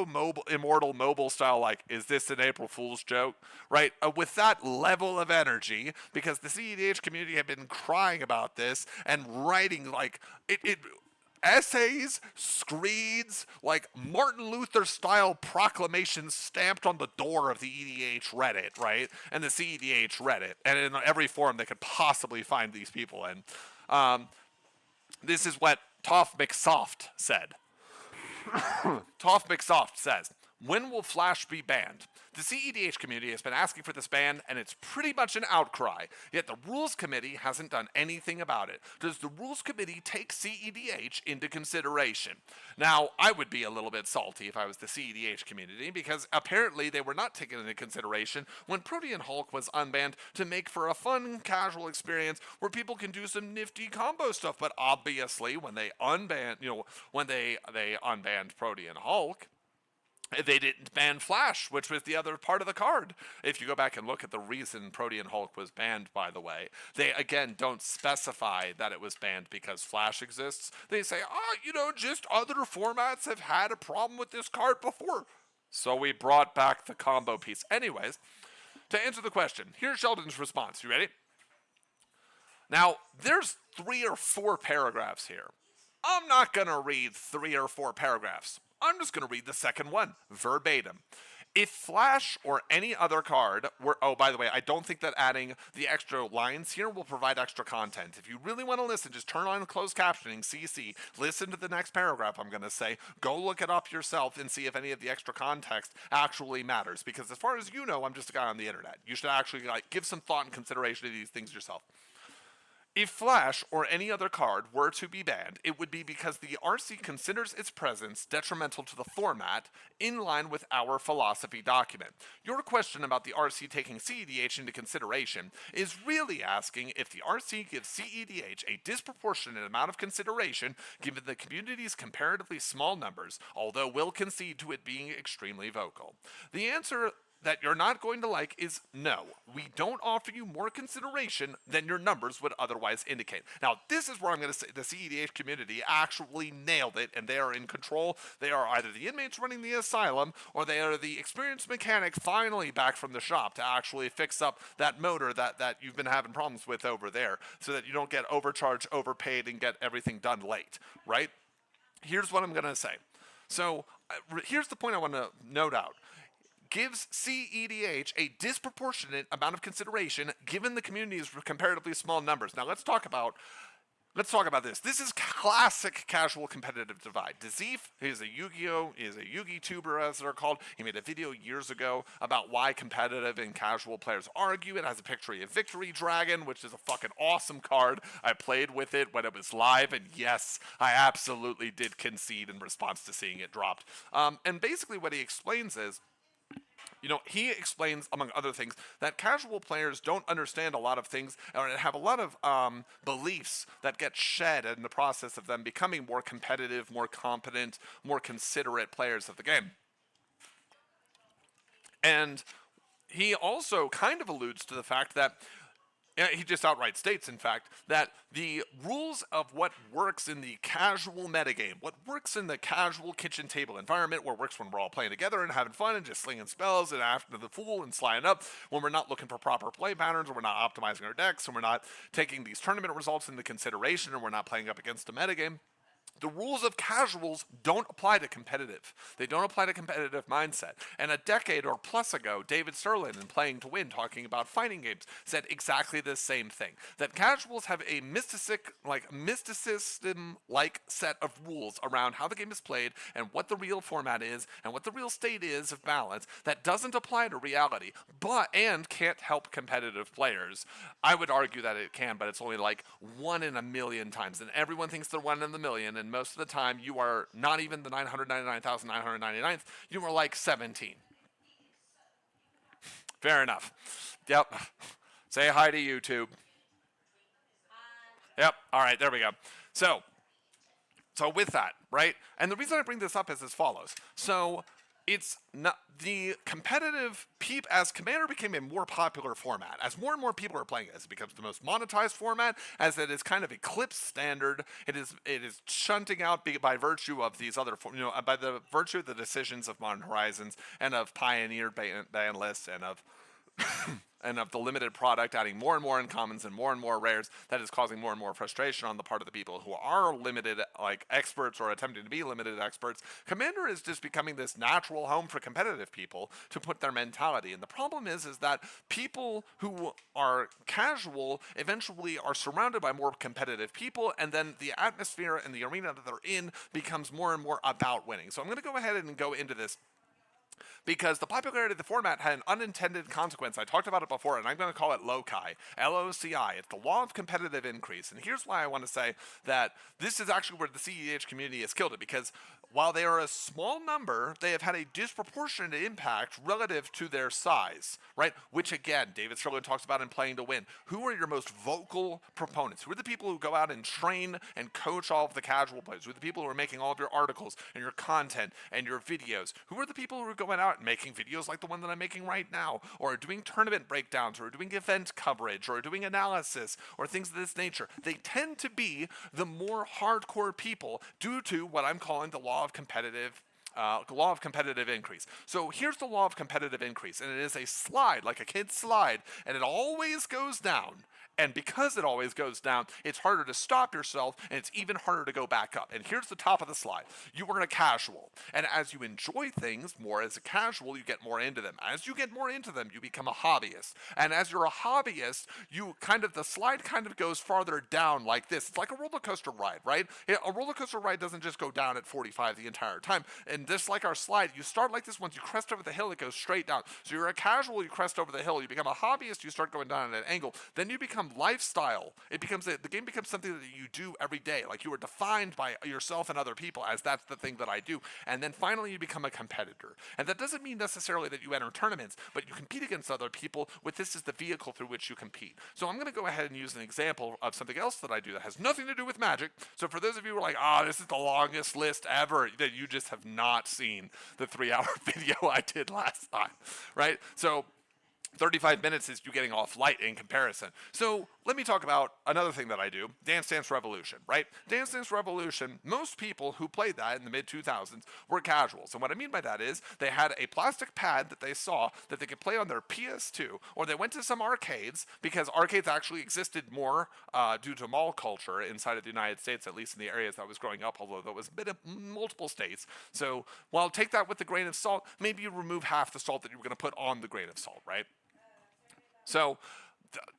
mobile, immortal mobile style, like, is this an April Fool's joke, right? With that level of energy, because the cEDH community had been crying about this and writing like essays, screeds, like Martin Luther style proclamations stamped on the door of the EDH Reddit, right? And the cEDH Reddit, and in every forum they could possibly find these people in. This is what Toph McSoft said. Toph McSoft says, when will Flash be banned? The cEDH community has been asking for this ban, and it's pretty much an outcry, yet the Rules Committee hasn't done anything about it. Does the Rules Committee take cEDH into consideration? Now, I would be a little bit salty if I was the cEDH community, because apparently they were not taken into consideration when Protean Hulk was unbanned to make for a fun, casual experience where people can do some nifty combo stuff. But obviously, when they unbanned, when they unbanned Protean Hulk, They didn't ban Flash, which was the other part of the card. If you go back and look at the reason Protean Hulk was banned, by the way, they again don't specify that it was banned because Flash exists. They say, just other formats have had a problem with this card before. So we brought back the combo piece. Anyways, to answer the question, here's Sheldon's response. You ready? Now, there's 3 or 4 paragraphs here. I'm not going to read 3 or 4 paragraphs. I'm just going to read the second one, verbatim. If Flash or any other card were... Oh, by the way, I don't think that adding the extra lines here will provide extra content. If you really want to listen, just turn on closed captioning, CC, listen to the next paragraph I'm going to say, go look it up yourself and see if any of the extra context actually matters. Because as far as you know, I'm just a guy on the internet. You should actually give some thought and consideration to these things yourself. If Flash or any other card were to be banned, it would be because the RC considers its presence detrimental to the format, in line with our philosophy document. Your question about the RC taking cEDH into consideration is really asking if the RC gives cEDH a disproportionate amount of consideration given the community's comparatively small numbers, although we'll concede to it being extremely vocal. The answer that you're not going to like is no. We don't offer you more consideration than your numbers would otherwise indicate. Now, this is where I'm going to say the cEDH community actually nailed it, and they are in control. They are either the inmates running the asylum, or they are the experienced mechanic finally back from the shop to actually fix up that motor that you've been having problems with over there, so that you don't get overcharged, overpaid, and get everything done late, right? Here's what I'm going to say. So, here's the point I want to note out. Gives cEDH a disproportionate amount of consideration given the community's comparatively small numbers. Now let's talk about this. This is classic casual competitive divide. Dzeef is a Yu-Gi-Oh! Is a Yu-Gi tuber, as they're called. He made a video years ago about why competitive and casual players argue. It has a picture of Victory Dragon, which is a fucking awesome card. I played with it when it was live, and yes, I absolutely did concede in response to seeing it dropped. And basically what he explains is, he explains, among other things, that casual players don't understand a lot of things or have a lot of beliefs that get shed in the process of them becoming more competitive, more competent, more considerate players of the game. And he also kind of alludes to the fact that he just outright states, in fact, that the rules of what works in the casual metagame, what works in the casual kitchen table environment, what works when we're all playing together and having fun and just slinging spells and after the fool and sliding up, when we're not looking for proper play patterns, or we're not optimizing our decks, and we're not taking these tournament results into consideration, and we're not playing up against a metagame. The rules of casuals don't apply to competitive. They don't apply to competitive mindset. And a decade or plus ago, David Sirlin in Playing to Win, talking about fighting games, said exactly the same thing. That casuals have a mysticism-like set of rules around how the game is played and what the real format is and what the real state is of balance that doesn't apply to reality, and can't help competitive players. I would argue that it can, but it's only like 1 in a million times. And everyone thinks they're 1 in the million, and most of the time you are not even the 999,999th, you are like 17. Fair enough. Yep. Say hi to YouTube. Yep. All right, there we go. So with that, right? And the reason I bring this up is as follows. So it's not the competitive as Commander became a more popular format, as more and more people are playing it, as it becomes the most monetized format, as it is kind of eclipsed standard, it is shunting out by virtue of these other, by the virtue of the decisions of Modern Horizons and of Pioneer ban lists and of and of the limited product adding more and more uncommons and more rares, that is causing more and more frustration on the part of the people who are limited experts or attempting to be limited experts. Commander is just becoming this natural home for competitive people to put their mentality. And the problem is that people who are casual eventually are surrounded by more competitive people, and then the atmosphere and the arena that they're in becomes more and more about winning. So I'm going to go ahead and go into this because the popularity of the format had an unintended consequence. I talked about it before, and I'm going to call it LOCI, L-O-C-I. It's the law of competitive increase. And here's why I want to say that this is actually where the cEDH community has killed it, because while they are a small number, they have had a disproportionate impact relative to their size, right? Which, again, David Sirlin talks about in Playing to Win. Who are your most vocal proponents? Who are the people who go out and train and coach all of the casual players? Who are the people who are making all of your articles and your content and your videos? Who are the people who are going out and making videos like the one that I'm making right now, or are doing tournament breakdowns, or doing event coverage, or doing analysis, or things of this nature? They tend to be the more hardcore people due to what I'm calling the law of competitive increase. So here's the law of competitive increase, and it is a slide, like a kid's slide, and it always goes down. And because it always goes down, it's harder to stop yourself, and it's even harder to go back up. And here's the top of the slide. You are a casual. And as you enjoy things more as a casual, you get more into them. As you get more into them, you become a hobbyist. And as you're a hobbyist, the slide kind of goes farther down like this. It's like a roller coaster ride, right? A roller coaster ride doesn't just go down at 45 the entire time. And just like our slide, you start like this. Once you crest over the hill, it goes straight down. So you're a casual, you crest over the hill. You become a hobbyist, you start going down at an angle. Then you become lifestyle. The game becomes something that you do every day. Like, you are defined by yourself and other people as that's the thing that I do. And then finally you become a competitor. And that doesn't mean necessarily that you enter tournaments, but you compete against other people with this as the vehicle through which you compete. So I'm going to go ahead and use an example of something else that I do that has nothing to do with Magic. So for those of you who are like, this is the longest list ever, that you just have not seen the 3-hour video I did last time, right? So 35 minutes is you getting off light in comparison. So let me talk about another thing that I do, Dance Dance Revolution, right? Dance Dance Revolution, most people who played that in the mid-2000s were casuals. And what I mean by that is they had a plastic pad that they saw that they could play on their PS2, or they went to some arcades, because arcades actually existed more due to mall culture inside of the United States, at least in the areas that I was growing up, although there was a bit of multiple states. So while take that with a grain of salt, maybe you remove half the salt that you were going to put on the grain of salt, right? So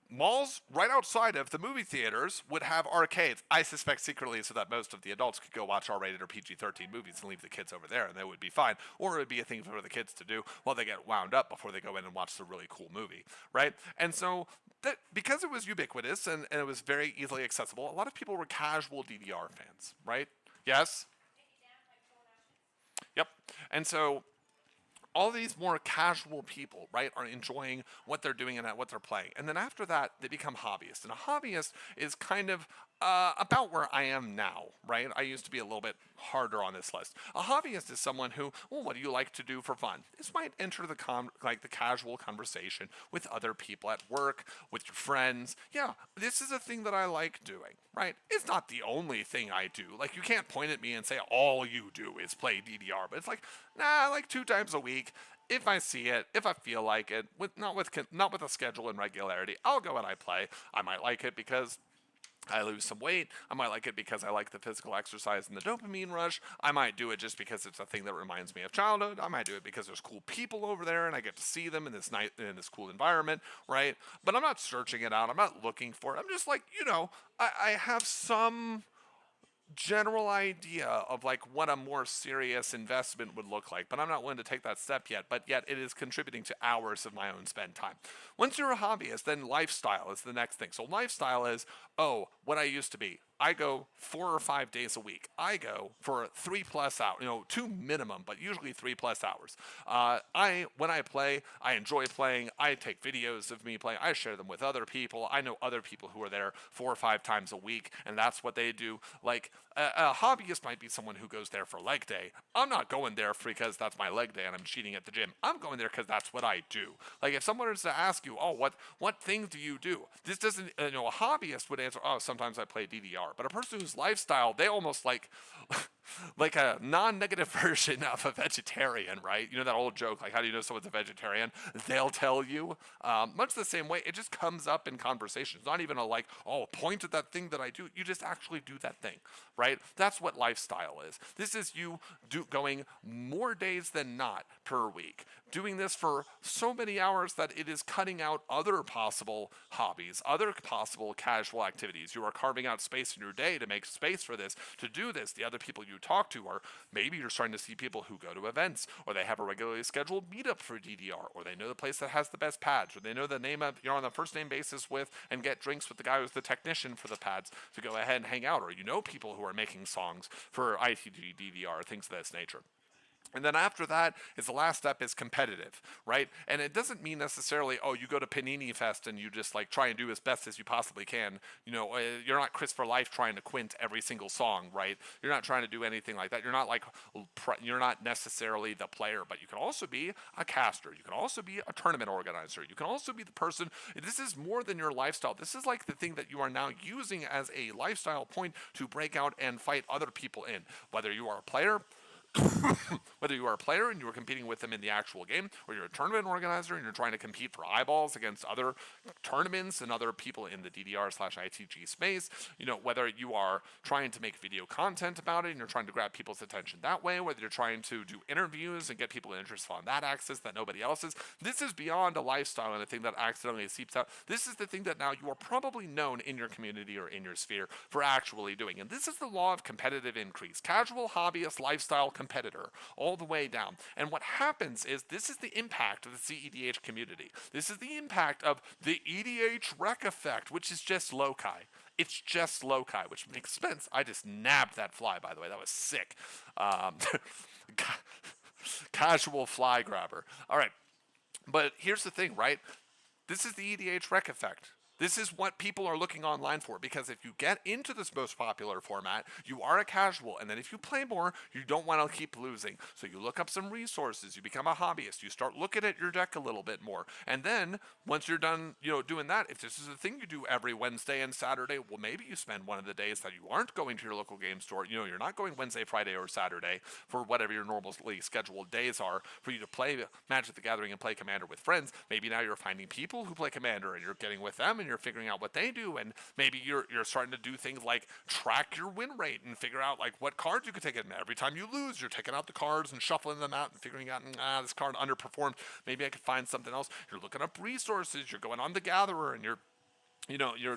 malls right outside of the movie theaters would have arcades, I suspect secretly so that most of the adults could go watch R-rated or PG-13 movies and leave the kids over there, and they would be fine. Or it would be a thing for the kids to do while they get wound up before they go in and watch the really cool movie, right? And so because it was ubiquitous and it was very easily accessible, a lot of people were casual DDR fans, right? Yes? Yep. And so all these more casual people, right, are enjoying what they're doing and what they're playing. And then after that, they become hobbyists. And a hobbyist is kind of about where I am now, right? I used to be a little bit harder on this list. A hobbyist is someone who, well, what do you like to do for fun? This might enter the casual conversation with other people at work, with your friends. Yeah, this is a thing that I like doing, right? It's not the only thing I do. Like, you can't point at me and say all you do is play DDR, but it's like, nah, like 2 times a week. If I see it, if I feel like it, not with a schedule and regularity, I'll go and I play. I might like it because I lose some weight. I might like it because I like the physical exercise and the dopamine rush. I might do it just because it's a thing that reminds me of childhood. I might do it because there's cool people over there and I get to see them in this cool environment, right? But I'm not searching it out. I'm not looking for it. I'm just like, I have some general idea of like what a more serious investment would look like, but I'm not willing to take that step yet. But yet it is contributing to hours of my own spend time. Once you're a hobbyist, then lifestyle is the next thing. So lifestyle is, what I used to be. I go 4 or 5 days a week. I go for 3+ hours, 2 minimum, but usually 3+ hours. When I play, I enjoy playing. I take videos of me playing. I share them with other people. I know other people who are there 4 or 5 times a week, and that's what they do. Like, a hobbyist might be someone who goes there for leg day. I'm not going there because that's my leg day and I'm cheating at the gym. I'm going there because that's what I do. Like, if someone was to ask you, what things do you do? This doesn't, a hobbyist would answer, sometimes I play DDR. But a person whose lifestyle, they almost like a non-negative version of a vegetarian, right? You know that old joke, like, how do you know someone's a vegetarian? They'll tell you. Much the same way, it just comes up in conversations. Not even point at that thing that I do. You just actually do that thing, right? That's what lifestyle is. This is you going more days than not, per week, doing this for so many hours that it is cutting out other possible hobbies, other possible casual activities. You are carving out space in your day to make space for this, to do this. The other people you talk to are, maybe you're starting to see people who go to events, or they have a regularly scheduled meetup for DDR, or they know the place that has the best pads, or they know the name of, you're on a first name basis with and get drinks with the guy who's the technician for the pads to go ahead and hang out, or you know people who are making songs for ITG, DDR, things of this nature. And then after that is the last step is competitive, right? And it doesn't mean necessarily, oh, you go to Panini Fest and you just like try and do as best as you possibly can. You know, you're not Chris for Life trying to quint every single song, right? You're not trying to do anything like that. You're not like, you're not necessarily the player, but you can also be a caster. You can also be a tournament organizer. You can also be the person, this is more than your lifestyle. This is like the thing that you are now using as a lifestyle point to break out and fight other people in. Whether you are a player, whether you are a player and you are competing with them in the actual game, or you're a tournament organizer and you're trying to compete for eyeballs against other tournaments and other people in the DDR/ITG space, you know, whether you are trying to make video content about it and you're trying to grab people's attention that way, whether you're trying to do interviews and get people interested on that axis that nobody else is, this is beyond a lifestyle and a thing that accidentally seeps out. This is the thing that now you are probably known in your community or in your sphere for actually doing. And this is the law of competitive increase. Casual, hobbyist, lifestyle, competitor, all the way down. And what happens is this is the impact of the cEDH community. This is the impact of the EDH rec effect, which is just loci. It's just loci, which makes sense. I just nabbed that fly, by the way. That was sick. Casual fly grabber. All right. But here's the thing, right? This is the EDH rec effect. This is what people are looking online for, because if you get into this most popular format, you are a casual, and then if you play more, you don't want to keep losing. So you look up some resources, you become a hobbyist, you start looking at your deck a little bit more, and then once you're done, you know, doing that, if this is a thing you do every Wednesday and Saturday, well, maybe you spend one of the days that you aren't going to your local game store. You know, you're not going Wednesday, Friday, or Saturday for whatever your normally scheduled days are for you to play Magic the Gathering and play Commander with friends. Maybe now you're finding people who play Commander and you're getting with them and you're figuring out what they do, and maybe you're starting to do things like track your win rate and figure out like what cards you could take in. Every time you lose, you're taking out the cards and shuffling them out and figuring out, this card underperformed, maybe I could find something else. You're looking up resources, you're going on the Gatherer, and you're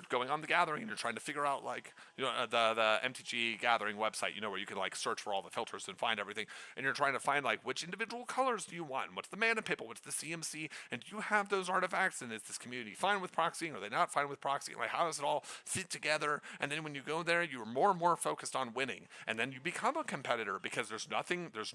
going on the Gathering and you're trying to figure out like, the MTG Gathering website, where you can like search for all the filters and find everything. And you're trying to find like which individual colors do you want? And what's the mana pip? What's the CMC? And do you have those artifacts? And is this community fine with proxying? Are they not fine with proxying? Like, how does it all fit together? And then when you go there, you're more and more focused on winning. And then you become a competitor because there's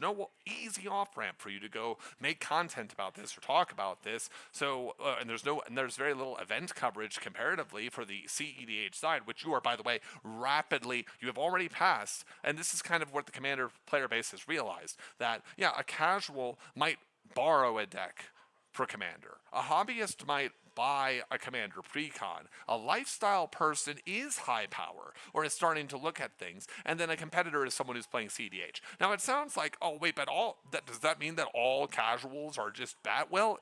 no easy off ramp for you to go make content about this or talk about this. So, and there's very little event coverage comparatively for the cEDH side, which you are, by the way, you have already passed. And this is kind of what the Commander player base has realized, that, yeah, a casual might borrow a deck for Commander. A hobbyist might buy a Commander precon. A lifestyle person is high power, or is starting to look at things, and then a competitor is someone who's playing cEDH. Now it sounds like, oh wait, but does that mean that all casuals are just bad? Well,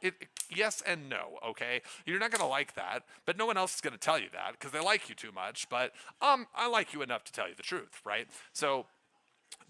yes and no, okay? You're not gonna like that, but no one else is gonna tell you that, because they like you too much, but I like you enough to tell you the truth, right? So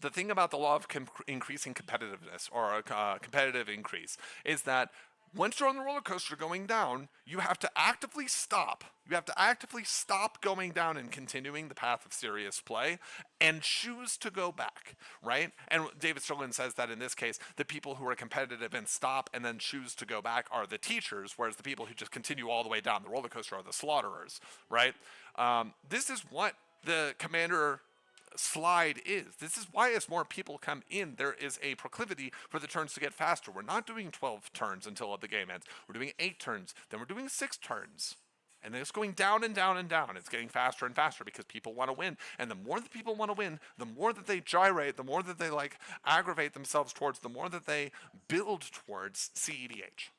the thing about the law of increasing competitiveness, or a competitive increase, is that once you're on the roller coaster going down, you have to actively stop. You have to actively stop going down and continuing the path of serious play and choose to go back, right? And David Sirlin says that in this case, the people who are competitive and stop and then choose to go back are the teachers, whereas the people who just continue all the way down the roller coaster are the slaughterers, right? This is what the Commander slide is. This is why as more people come in, there is a proclivity for the turns to get faster. We're not doing 12 turns until the game ends. We're doing 8 turns, then we're doing 6 turns. And then it's going down and down and down. It's getting faster and faster because people want to win. And the more that people want to win, the more that they gyrate, the more that they like aggravate themselves towards, the more that they build towards cEDH.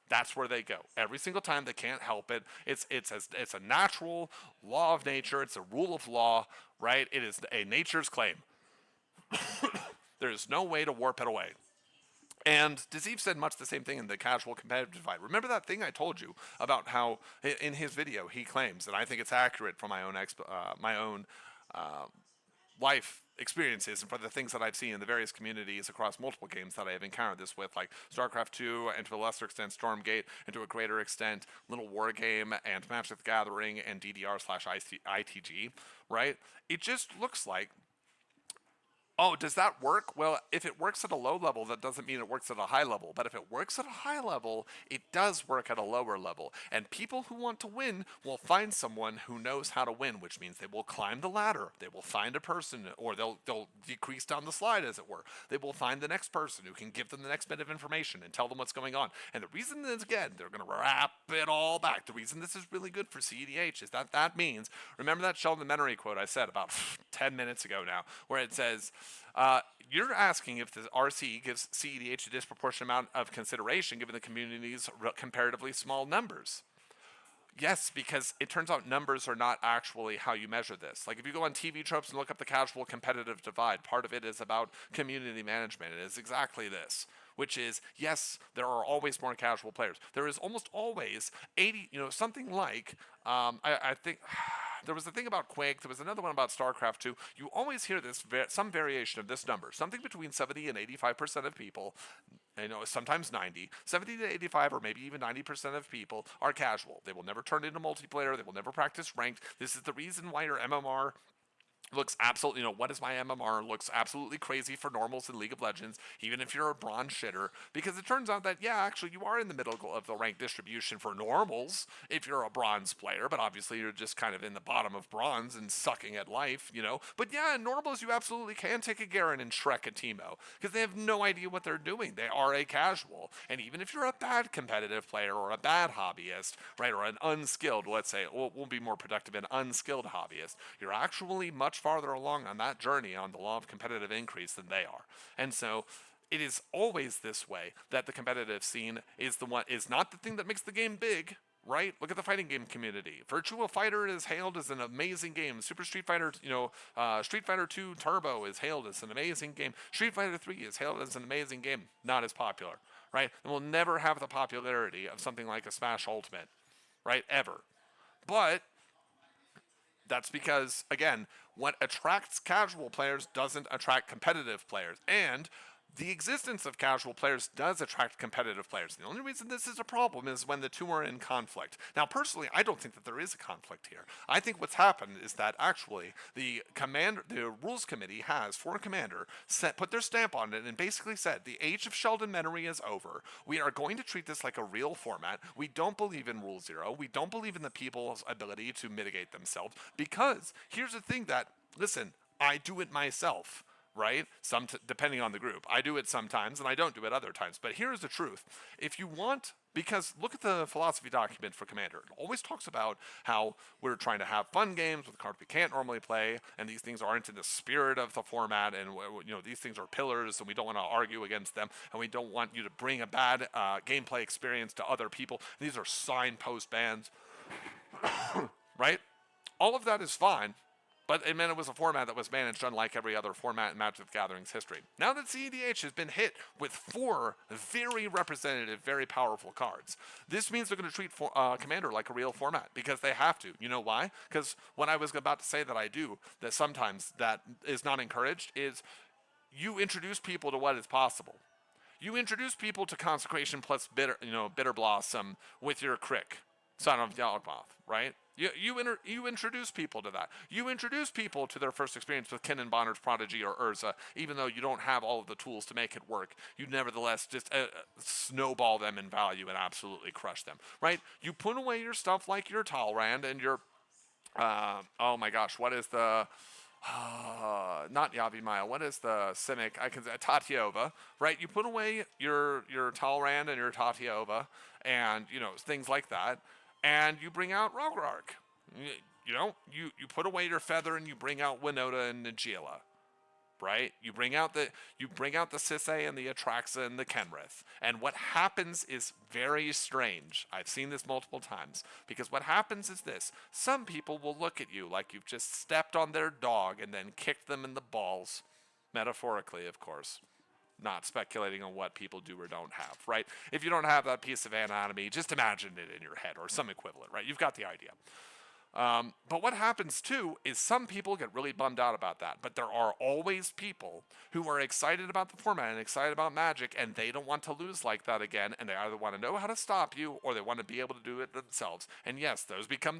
That's where they go. Every single time, they can't help it. It's a natural law of nature. It's a rule of law, right? It is a nature's claim. There is no way to warp it away. And dzeef said much the same thing in the casual competitive divide. Remember that thing I told you about how in his video he claims, and I think it's accurate from my own life experiences and for the things that I've seen in the various communities across multiple games that I have encountered this with, like StarCraft 2, and to a lesser extent Stormgate, and to a greater extent Little War Game and Magic the Gathering and DDR/ITG, right? It just looks like, oh, does that work? Well, if it works at a low level, that doesn't mean it works at a high level. But if it works at a high level, it does work at a lower level. And people who want to win will find someone who knows how to win, which means they will climb the ladder. They will find a person, or they'll decrease down the slide, as it were. They will find the next person who can give them the next bit of information and tell them what's going on. And the reason is, again, they're going to wrap it all back. The reason this is really good for cEDH is that means, remember that Sheldon Menery quote I said about 10 minutes ago now, where it says, you're asking if the RC gives cEDH a disproportionate amount of consideration given the community's comparatively small numbers. Yes, because it turns out numbers are not actually how you measure this. Like if you go on TV tropes and look up the casual competitive divide, part of it is about community management. It is exactly this, which is, yes, there are always more casual players. There is almost always 80, something like, I think, there was a thing about Quake, there was another one about StarCraft 2. You always hear this, some variation of this number, something between 70 and 85% of people, sometimes 90, 70 to 85 or maybe even 90% of people are casual. They will never turn into multiplayer, they will never practice ranked. This is the reason why your MMR looks absolutely, what is my MMR? Looks absolutely crazy for normals in League of Legends, even if you're a bronze shitter, because it turns out that, yeah, actually you are in the middle of the rank distribution for normals if you're a bronze player, but obviously you're just kind of in the bottom of bronze and sucking at life, But yeah, in normals you absolutely can take a Garen and Shrek a Teemo, because they have no idea what they're doing. They are a casual, and even if you're a bad competitive player or a bad hobbyist, right, or an unskilled, let's say, we'll be more productive, an unskilled hobbyist, you're actually much farther along on that journey on the law of competitive increase than they are. And so it is always this way, that the competitive scene is not the thing that makes the game big, right? Look at the fighting game community. Virtua Fighter is hailed as an amazing game. Super Street Fighter, Street Fighter 2 Turbo is hailed as an amazing game. Street Fighter 3 is hailed as an amazing game. Not as popular, right? And will never have the popularity of something like a Smash Ultimate, right? Ever. But that's because, again, what attracts casual players doesn't attract competitive players. And the existence of casual players does attract competitive players. The only reason this is a problem is when the two are in conflict. Now, personally, I don't think that there is a conflict here. I think what's happened is that actually the rules committee has, for Commander, put their stamp on it and basically said, the age of Sheldon Menery is over. We are going to treat this like a real format. We don't believe in Rule Zero. We don't believe in the people's ability to mitigate themselves, because here's the thing that, listen, I do it myself. Right? Depending on the group. I do it sometimes and I don't do it other times. But here's the truth. If you want, because look at the philosophy document for Commander. It always talks about how we're trying to have fun games with cards we can't normally play, and these things aren't in the spirit of the format, and these things are pillars, and we don't want to argue against them, and we don't want you to bring a bad gameplay experience to other people. These are signpost bans, right? All of that is fine. But it meant it was a format that was managed unlike every other format in Magic the Gathering's history. Now that cEDH has been hit with 4 very representative, very powerful cards, this means they're going to treat Commander like a real format, because they have to. You know why? Because what I was about to say that I do, that sometimes that is not encouraged, is you introduce people to what is possible. You introduce people to Consecration plus Bitter Blossom with your Crick, Son of Yawgmoth, right? You introduce people to that. You introduce people to their first experience with Kennen Bonner's Prodigy or Urza, even though you don't have all of the tools to make it work. You nevertheless just snowball them in value and absolutely crush them, right? You put away your stuff like your Talrand and your, oh my gosh, what is the, not Yavimaya, what is the Simic? I can say Tatiova, right? You put away your Talrand and your Tatiova and, things like that. And you bring out Rogrark. You put away your Feather and you bring out Winota and Najeela, right? You bring out the Sisay and the Atraxa and the Kenrith. And what happens is very strange. I've seen this multiple times, because what happens is this: some people will look at you like you've just stepped on their dog and then kicked them in the balls, metaphorically, of course. Not speculating on what people do or don't have, right? If you don't have that piece of anatomy, just imagine it in your head or some equivalent, right? You've got the idea. But what happens too is some people get really bummed out about that. But there are always people who are excited about the format and excited about Magic, and they don't want to lose like that again. And they either want to know how to stop you, or they want to be able to do it themselves. And yes, those become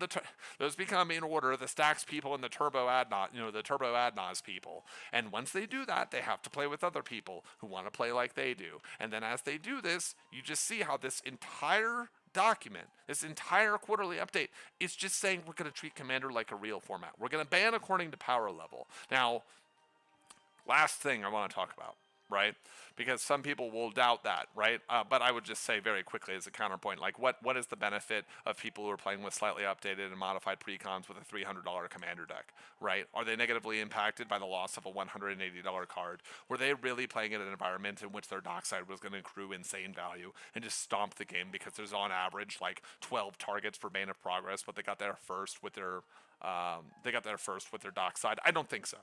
in order the stacks people and the turbo adnos people. And once they do that, they have to play with other people who want to play like they do. And then as they do this, you just see how this entire document, this entire quarterly update, is just saying we're going to treat Commander like a real format. We're going to ban according to power level. Now, last thing I want to talk about, right? Because some people will doubt that, right? But I would just say very quickly as a counterpoint, like what is the benefit of people who are playing with slightly updated and modified precons with a $300 Commander deck, right? Are they negatively impacted by the loss of a $180 card? Were they really playing in an environment in which their Dockside was going to accrue insane value and just stomp the game because there's on average like 12 targets for Bane of Progress, but they got there first with their Dockside? I don't think so.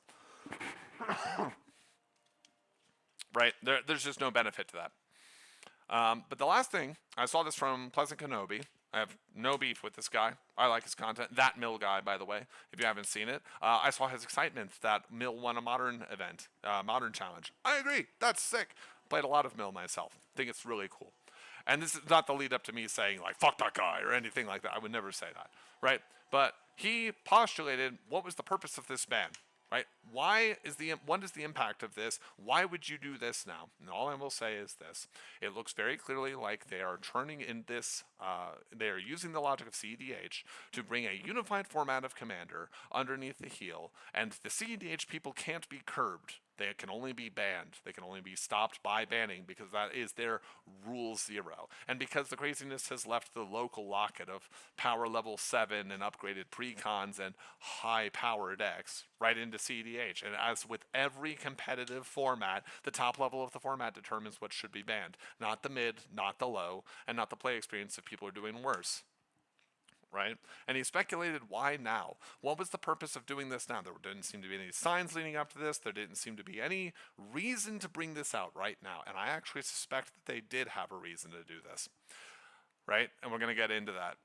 Right? There's just no benefit to that. But the last thing, I saw this from Pleasant Kenobi. I have no beef with this guy. I like his content. That Mill guy, by the way, if you haven't seen it. I saw his excitement that Mill won a Modern event, Modern challenge. I agree. That's sick. Played a lot of Mill myself. Think it's really cool. And this is not the lead up to me saying, like, fuck that guy or anything like that. I would never say that, right? But he postulated what was the purpose of this ban. Right? What is the impact of this? Why would you do this now? And all I will say is this. It looks very clearly like they are turning in this, they are using the logic of cEDH to bring a unified format of Commander underneath the heel, and the cEDH people can't be curbed. They can only be banned. They can only be stopped by banning because that is their rule 0. And because the craziness has left the local locket of power level 7 and upgraded precons and high power decks right into cEDH. And as with every competitive format, the top level of the format determines what should be banned. Not the mid, not the low, and not the play experience if people are doing worse. Right? And he speculated why now. What was the purpose of doing this now? There didn't seem to be any signs leading up to this. There didn't seem to be any reason to bring this out right now. And I actually suspect that they did have a reason to do this. Right? And we're going to get into that.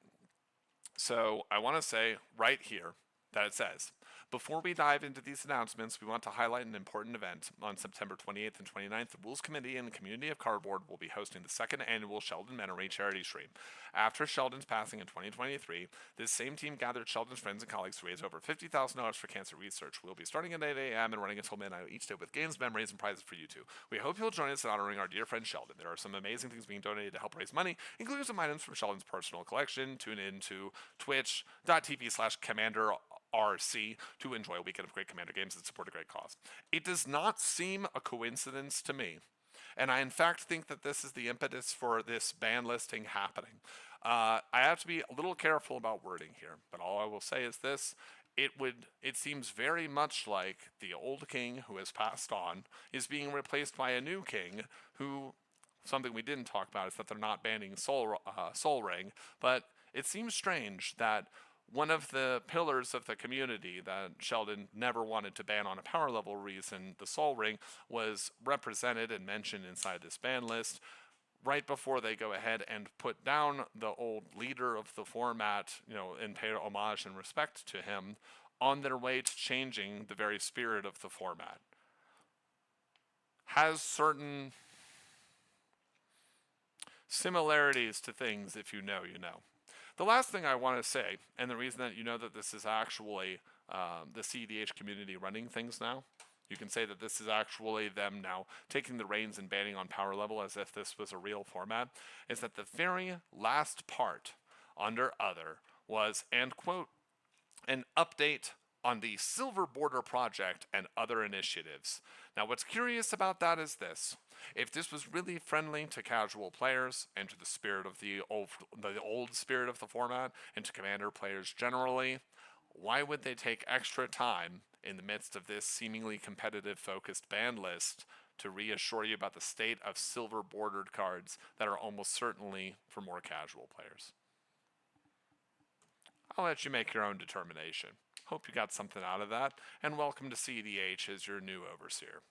So I want to say right here that it says, before we dive into these announcements, we want to highlight an important event. On September 28th and 29th, the Rules Committee and the Community of Cardboard will be hosting the second annual Sheldon Menery charity stream. After Sheldon's passing in 2023, this same team gathered Sheldon's friends and colleagues to raise over $50,000 for cancer research. We'll be starting at 8 a.m. and running until midnight each day with games, memories, and prizes for you too. We hope you'll join us in honoring our dear friend Sheldon. There are some amazing things being donated to help raise money, including some items from Sheldon's personal collection. Tune in to twitch.tv/Commander RC to enjoy a weekend of great Commander games and support a great cause. It does not seem a coincidence to me, and I in fact think that this is the impetus for this ban listing happening. I have to be a little careful about wording here, but all I will say is this. It seems very much like the old king who has passed on is being replaced by a new king who, something we didn't talk about is that they're not banning Soul Ring, but it seems strange that one of the pillars of the community that Sheldon never wanted to ban on a power level reason, the Soul Ring, was represented and mentioned inside this ban list right before they go ahead and put down the old leader of the format, and pay homage and respect to him on their way to changing the very spirit of the format. Has certain similarities to things, if you know, you know. The last thing I want to say, and the reason that you know that this is actually the cEDH community running things now, you can say that this is actually them now taking the reins and banning on power level as if this was a real format, is that the very last part under other was, and quote, an update on the Silver Border Project and other initiatives. Now what's curious about that is this. If this was really friendly to casual players and to the spirit of the old spirit of the format and to Commander players generally, why would they take extra time in the midst of this seemingly competitive focused ban list to reassure you about the state of silver bordered cards that are almost certainly for more casual players? I'll let you make your own determination. Hope you got something out of that, and welcome to cEDH as your new overseer.